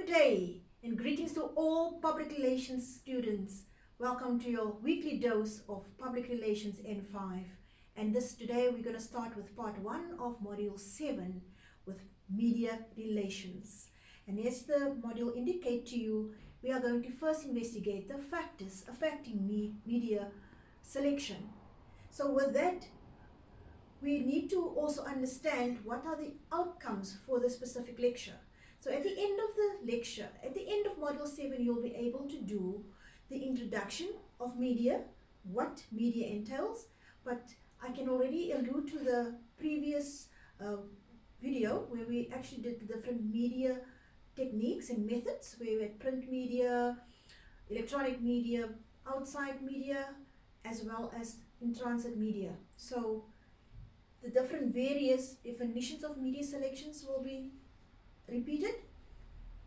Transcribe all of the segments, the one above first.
Good day and greetings to all public relations students. Welcome to your weekly dose of Public Relations N5. And today we're going to start with part 1 of module 7 with media relations. And as the module indicates to you, we are going to first investigate the factors affecting media selection. So with that, we need to also understand what are the outcomes for the specific lecture. So at the end of the lecture, at the end of module 7, you'll be able to do the introduction of media, what media entails, but I can already allude to the previous video where we actually did the different media techniques and methods, where we had print media, electronic media, outside media, as well as in transit media. So the different various definitions of media selections will be repeated,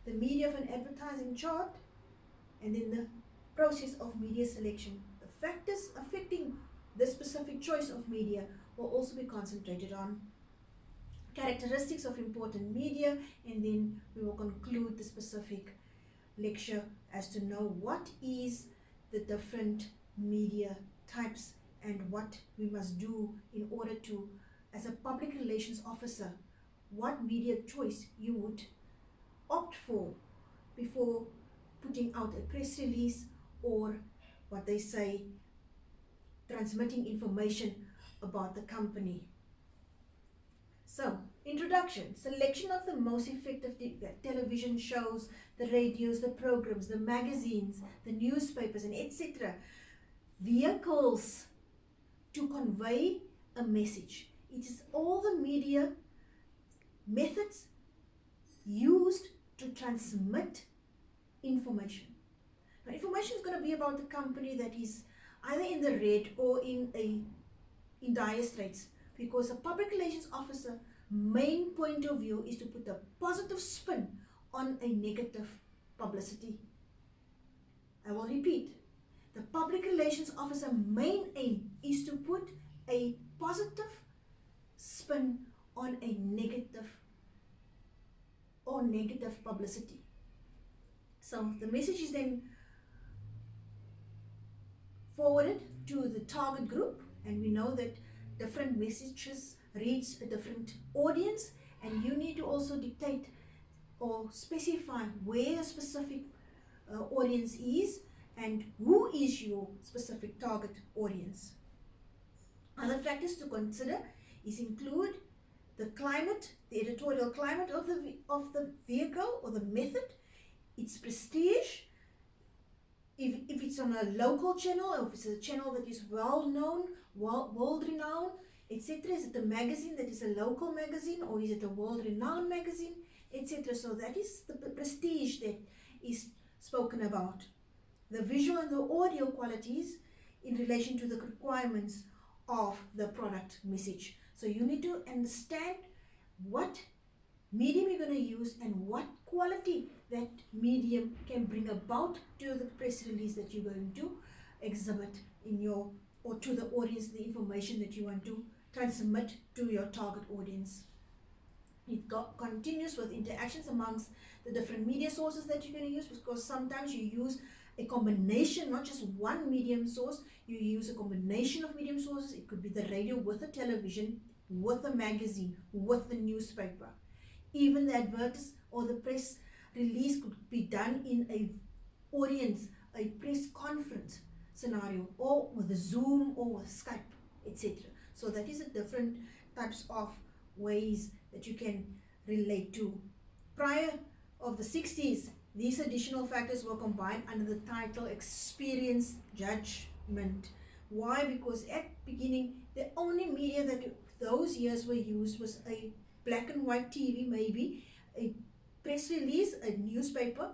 the media of an advertising chart, and then the process of media selection. The factors affecting the specific choice of media will also be concentrated on, characteristics of important media, and then we will conclude the specific lecture as to know what is the different media types and what we must do in order to, as a public relations officer, what media choice you would opt for before putting out a press release or what they say, transmitting information about the company. So, introduction, selection of the most effective television shows, the radios, the programs, the magazines, the newspapers, and etc. Vehicles to convey a message. It is all the media methods used to transmit information. Now, information is going to be about the company that is either in the red or in dire straits, because a public relations officer main point of view is to put a positive spin on a negative publicity. I will repeat, the public relations officer main aim is to put a positive spin on a negative publicity. So the message is then forwarded to the target group, and we know that different messages reach a different audience, and you need to also dictate or specify where a specific audience is and who is your specific target audience. Other factors to consider include the climate, the editorial climate of the vehicle or the method, its prestige, if it's on a local channel, or if it's a channel that is well known, world renowned, etc. Is it a magazine that is a local magazine, or is it a world renowned magazine, etc. So that is the prestige that is spoken about. The visual and the audio qualities in relation to the requirements of the product message. So you need to understand what medium you're going to use and what quality that medium can bring about to the press release that you're going to exhibit in your, or to the audience, the information that you want to transmit to your target audience. It continues with interactions amongst the different media sources that you're going to use, because sometimes you use a combination, not just one medium source, you use a combination of medium sources. It could be the radio with the television, with the magazine, with the newspaper. Even the advertise or the press release could be done in a audience, a press conference scenario, or with a Zoom or with Skype, etc. So that is a different types of ways that you can relate to. Prior of the 60s, these additional factors were combined under the title experience judgment. Why? Because at beginning, the only media that those years were used was a black and white TV, maybe a press release, a newspaper,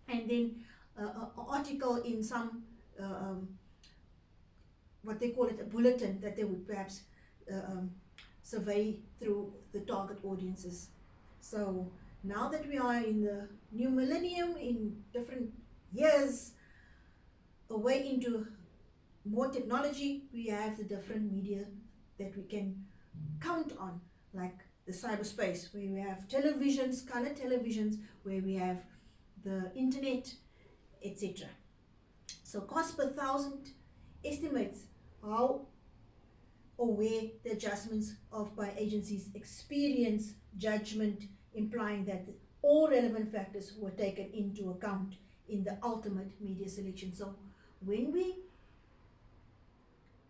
and then an article in some what they call it, a bulletin that they would perhaps survey through the target audiences. So now that we are in the new millennium, in different years away into more technology, we have the different media that we can count on, like the cyberspace, where we have televisions, color televisions, where we have the internet, etc. So cost per thousand estimates how or where the adjustments of by agencies experience judgment, implying that all relevant factors were taken into account in the ultimate media selection. So when we,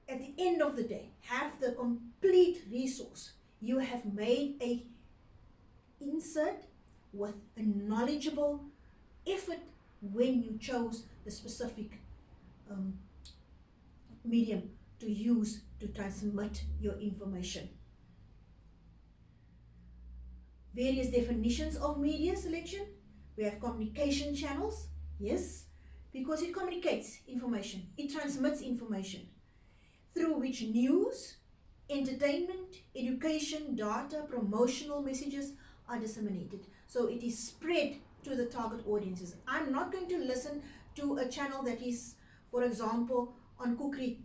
at the end of the day, have the complete resource, you have made a insert with a knowledgeable effort when you chose the specific medium to use to transmit your information. Various definitions of media selection. We have communication channels, yes, because it communicates information, it transmits information through which news, entertainment, education, data, promotional messages are disseminated. So it is spread to the target audiences. I'm not going to listen to a channel that is, for example, on cookery,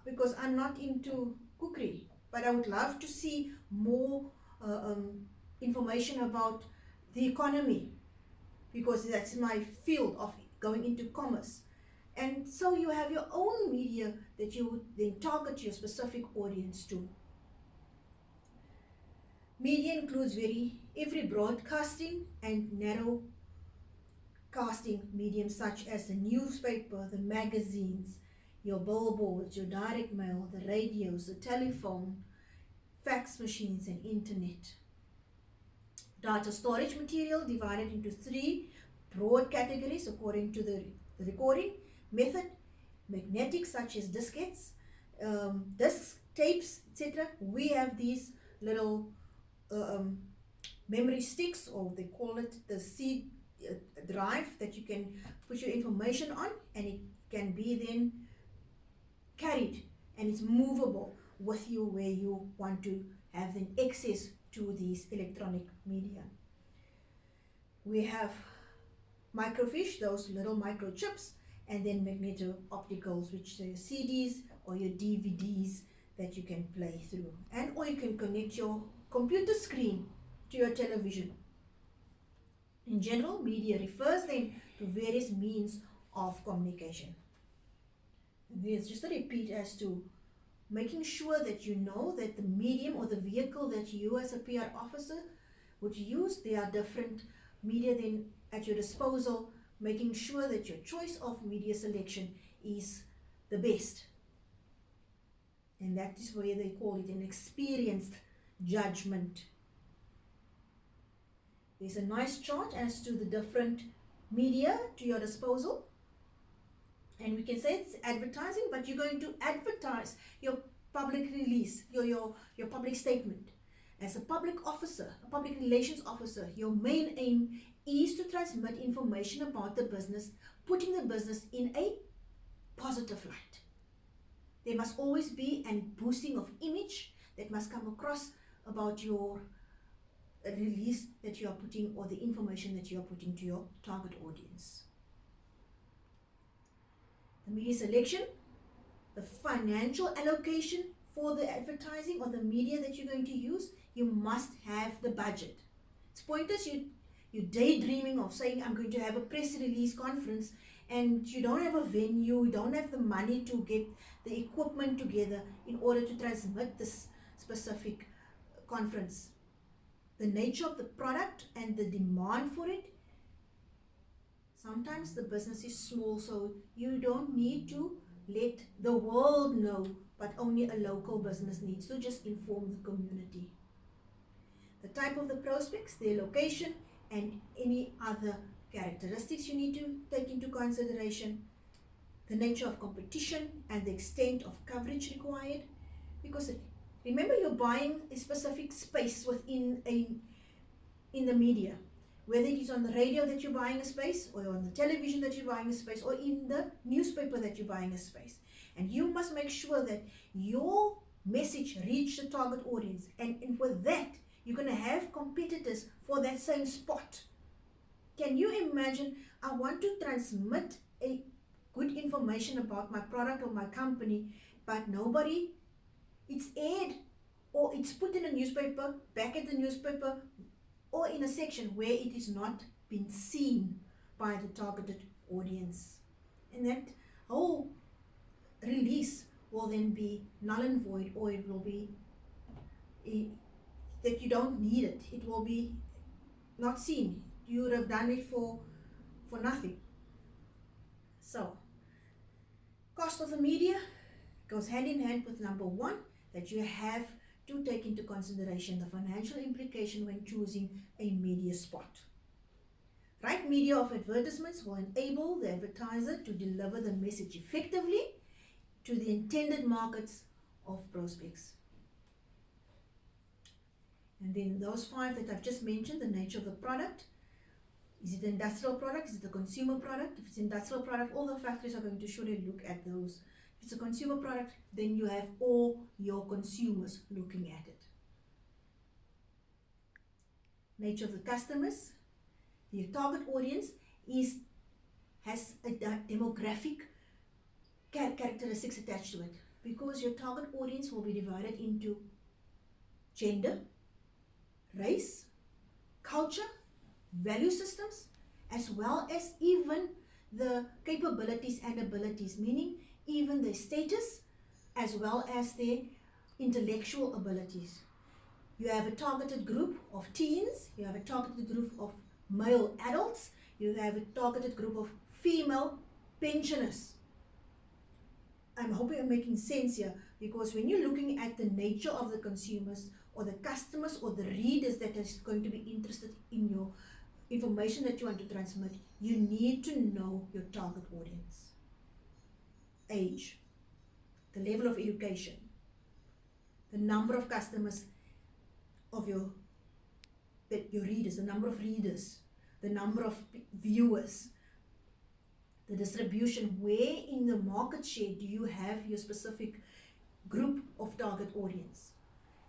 because I'm not into cookery, but I would love to see more information about the economy, because that's my field of going into commerce. And so you have your own media that you would then target your specific audience to. Media includes every broadcasting and narrow casting mediums such as the newspaper, the magazines, your billboards, your direct mail, the radios, the telephone, fax machines, and internet. Data storage material divided into 3 broad categories according to the recording method: magnetic, such as diskettes, discs, tapes, etc. We have these little memory sticks, or they call it the C drive, that you can put your information on, and it can be then carried, and it's movable with you where you want to have then access to these electronic media. We have microfiche, those little microchips, and then magneto-opticals, which are your CDs or your DVDs that you can play through, and or you can connect your computer screen to your television. In general, media refers then to various means of communication. And there's just a repeat as to making sure that you know that the medium or the vehicle that you as a PR officer would use, there are different media then at your disposal, making sure that your choice of media selection is the best. And that is where they call it an experienced judgment. There's a nice chart as to the different media to your disposal. And we can say it's advertising, but you're going to advertise your public release, your public statement. As a public officer, a public relations officer, your main aim is to transmit information about the business, putting the business in a positive light. There must always be a boosting of image that must come across about your release that you are putting, or the information that you are putting to your target audience. The media selection, the financial allocation for the advertising or the media that you're going to use, you must have the budget. It's pointless you're daydreaming of saying, I'm going to have a press release conference, and you don't have a venue, you don't have the money to get the equipment together in order to transmit this specific conference. The nature of the product and the demand for it, sometimes the business is small, so you don't need to let the world know, but only a local business needs to just inform the community. The type of the prospects, their location, and any other characteristics you need to take into consideration. The nature of competition and the extent of coverage required, because remember, you're buying a specific space within in the media, whether it is on the radio that you're buying a space, or on the television that you're buying a space, or in the newspaper that you're buying a space. And you must make sure that your message reaches the target audience, and with that you're going to have competitors for that same spot. Can you imagine, I want to transmit a good information about my product or my company, but nobody, it's aired or it's put in a newspaper, back at the newspaper, or in a section where it is not been seen by the targeted audience. And that whole release will then be null and void, or it will be that you don't need it. It will be not seen. You would have done it for nothing. So, cost of the media goes hand in hand with number one, that you have to take into consideration the financial implication when choosing a media spot. Right media of advertisements will enable the advertiser to deliver the message effectively to the intended markets of prospects. And then those five that I've just mentioned, the nature of the product. Is it an industrial product? Is it a consumer product? If it's an industrial product, all the factories are going to surely look at those. If it's a consumer product, then you have all your consumers looking at it. Nature of the customers. Your target audience has a demographic characteristics attached to it, because your target audience will be divided into gender, race, culture, value systems, as well as even the capabilities and abilities, meaning even their status as well as their intellectual abilities. You have a targeted group of teens, you have a targeted group of male adults, you have a targeted group of female pensioners. I'm hoping I'm making sense here, because when you're looking at the nature of the consumers or the customers or the readers that is going to be interested in your information that you want to transmit, you need to know your target audience. Age, the level of education, the number of customers of your readers, the number of readers, the number of viewers, the distribution, where in the market share do you have your specific group of target audience.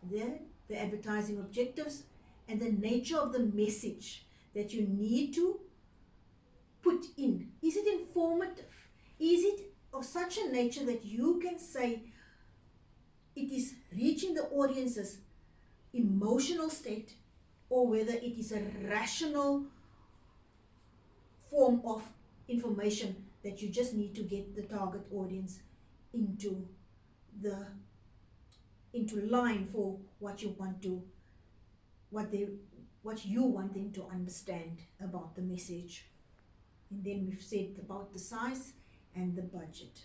Then the advertising objectives and the nature of the message that you need to put in. Is it informative? Is it of such a nature that you can say it is reaching the audience's emotional state, or whether it is a rational form of information that you just need to get the target audience into line for what you want to, what you want them to understand about the message. And then we've said about the size and the budget.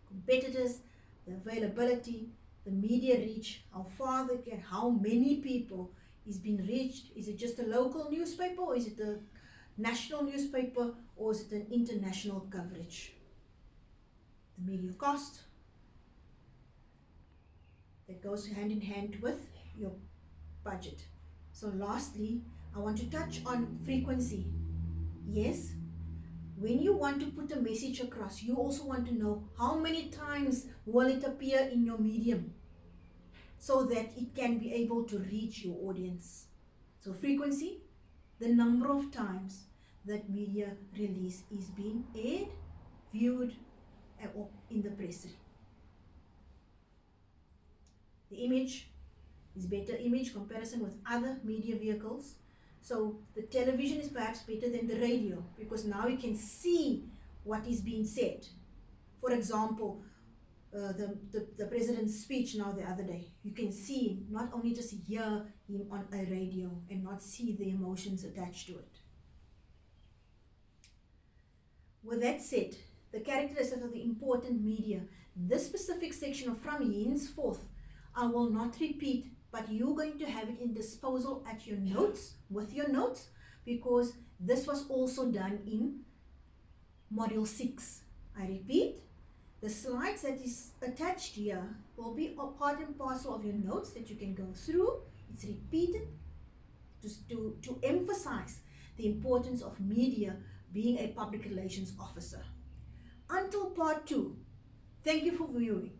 Competitors, the availability, the media reach, how far they can, how many people is being reached. Is it just a local newspaper, or is it a national newspaper, or is it an international coverage? The media cost, that goes hand in hand with your budget. So lastly, I want to touch on frequency. Yes, when you want to put a message across, you also want to know how many times will it appear in your medium, so that it can be able to reach your audience. So frequency, the number of times that media release is being aired, viewed, or in the press. The image is better image comparison with other media vehicles. So the television is perhaps better than the radio, because now you can see what is being said. For example, the president's speech now the other day, you can see, not only just hear him on a radio and not see the emotions attached to it. With that said, the characteristics of the important media, this specific section of from henceforth, I will not repeat, but you're going to have it in disposal at your notes, with your notes, because this was also done in Module 6. I repeat, the slides that is attached here will be a part and parcel of your notes that you can go through. It's repeated just to emphasize the importance of media being a public relations officer. Until part 2, thank you for viewing.